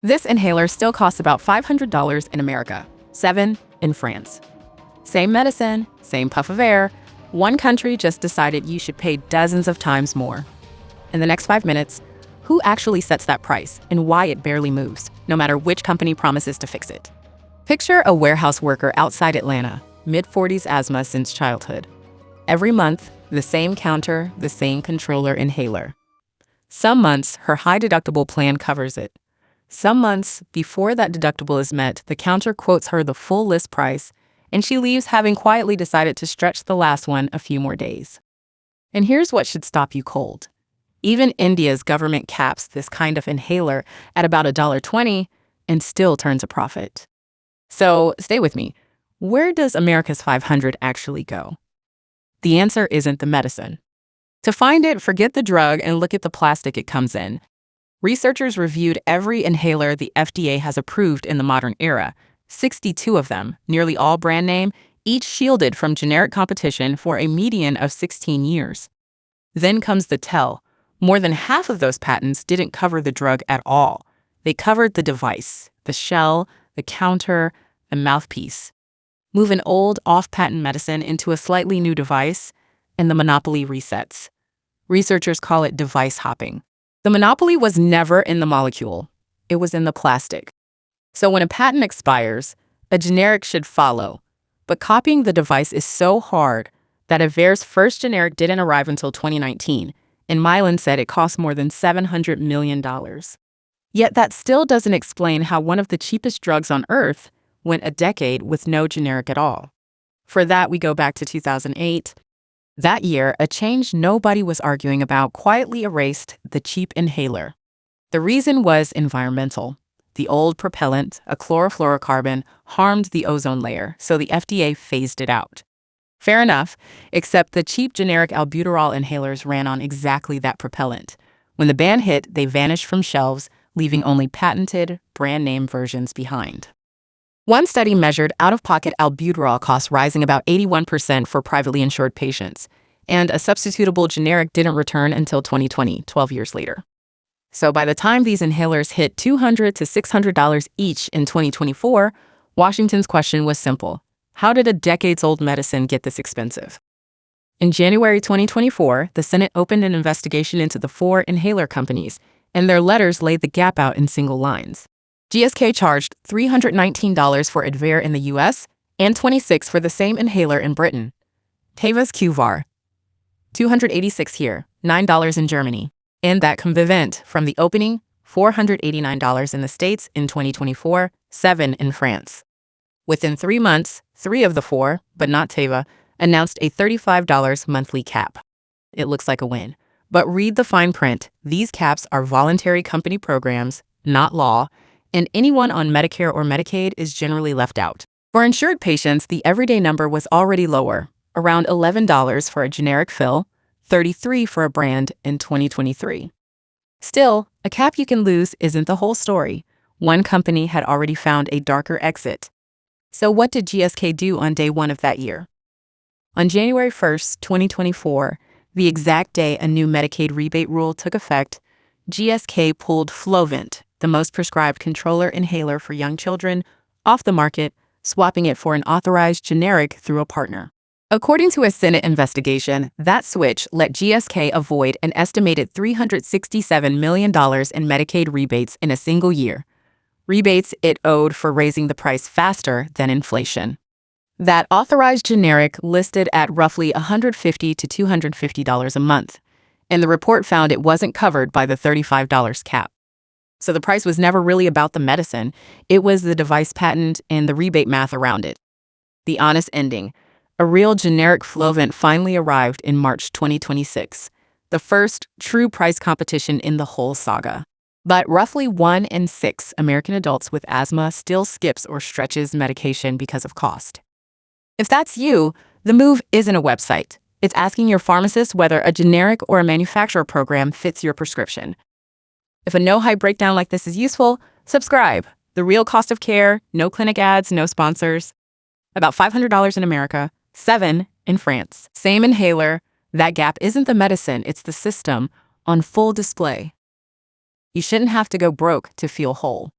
This inhaler still costs about $500 in America, $7 in France. Same medicine, same puff of air. One country just decided you should pay dozens of times more. In the next 5 minutes, who actually sets that price and why it barely moves, no matter which company promises to fix it? Picture a warehouse worker outside Atlanta, mid-40s asthma since childhood. Every month, the same counter, the same controller inhaler. Some months, her high-deductible plan covers it. Some months, before that deductible is met, the counter quotes her the full list price, and she leaves having quietly decided to stretch the last one a few more days. And here's what should stop you cold. Even India's government caps this kind of inhaler at about $1.20 and still turns a profit. So stay with me. Where does America's 500 actually go? The answer isn't the medicine. To find it, forget the drug and look at the plastic it comes in. Researchers reviewed every inhaler the FDA has approved in the modern era, 62 of them, nearly all brand name, each shielded from generic competition for a median of 16 years. Then comes the tell. More than half of those patents didn't cover the drug at all. They covered the device, the shell, the counter, the mouthpiece. Move an old, off-patent medicine into a slightly new device, and the monopoly resets. Researchers call it device hopping. The monopoly was never in the molecule. It was in the plastic. So when a patent expires, a generic should follow. But copying the device is so hard that Avere's first generic didn't arrive until 2019, and Mylan said it cost more than $700 million. Yet that still doesn't explain how one of the cheapest drugs on Earth went a decade with no generic at all. For that, we go back to 2008. That year, a change nobody was arguing about quietly erased the cheap inhaler. The reason was environmental. The old propellant, a chlorofluorocarbon, harmed the ozone layer, so the FDA phased it out. Fair enough, except the cheap generic albuterol inhalers ran on exactly that propellant. When the ban hit, they vanished from shelves, leaving only patented, brand-name versions behind. One study measured out-of-pocket albuterol costs rising about 81% for privately insured patients, and a substitutable generic didn't return until 2020, 12 years later. So by the time these inhalers hit $200 to $600 each in 2024, Washington's question was simple. How did a decades-old medicine get this expensive? In January 2024, the Senate opened an investigation into the 4 inhaler companies, and their letters laid the gap out in single lines. GSK charged $319 for Advair in the US and $26 for the same inhaler in Britain. Teva's Qvar, $286 here, $9 in Germany. And that Combivent from the opening, $489 in the States in 2024, $7 in France. Within 3 months, 3 of the 4, but not Teva, announced a $35 monthly cap. It looks like a win. But read the fine print. These caps are voluntary company programs, not law, and anyone on Medicare or Medicaid is generally left out. For insured patients, the everyday number was already lower, around $11 for a generic fill, $33 for a brand in 2023. Still, a cap you can lose isn't the whole story. One company had already found a darker exit. So what did GSK do on day 1 of that year? On January 1st, 2024, the exact day a new Medicaid rebate rule took effect, GSK pulled Flovent, the most prescribed controller inhaler for young children, off the market, swapping it for an authorized generic through a partner. According to a Senate investigation, that switch let GSK avoid an estimated $367 million in Medicaid rebates in a single year. Rebates it owed for raising the price faster than inflation. That authorized generic listed at roughly $150 to $250 a month, and the report found it wasn't covered by the $35 cap. So the price was never really about the medicine, it was the device patent and the rebate math around it. The honest ending, a real generic Flovent finally arrived in March 2026, the first true price competition in the whole saga. But roughly 1 in 6 American adults with asthma still skips or stretches medication because of cost. If that's you, the move isn't a website. It's asking your pharmacist whether a generic or a manufacturer program fits your prescription. If a no-hype breakdown like this is useful, subscribe. The real cost of care, no clinic ads, no sponsors. About $500 in America, $7 in France. Same inhaler. That gap isn't the medicine, it's the system on full display. You shouldn't have to go broke to feel whole.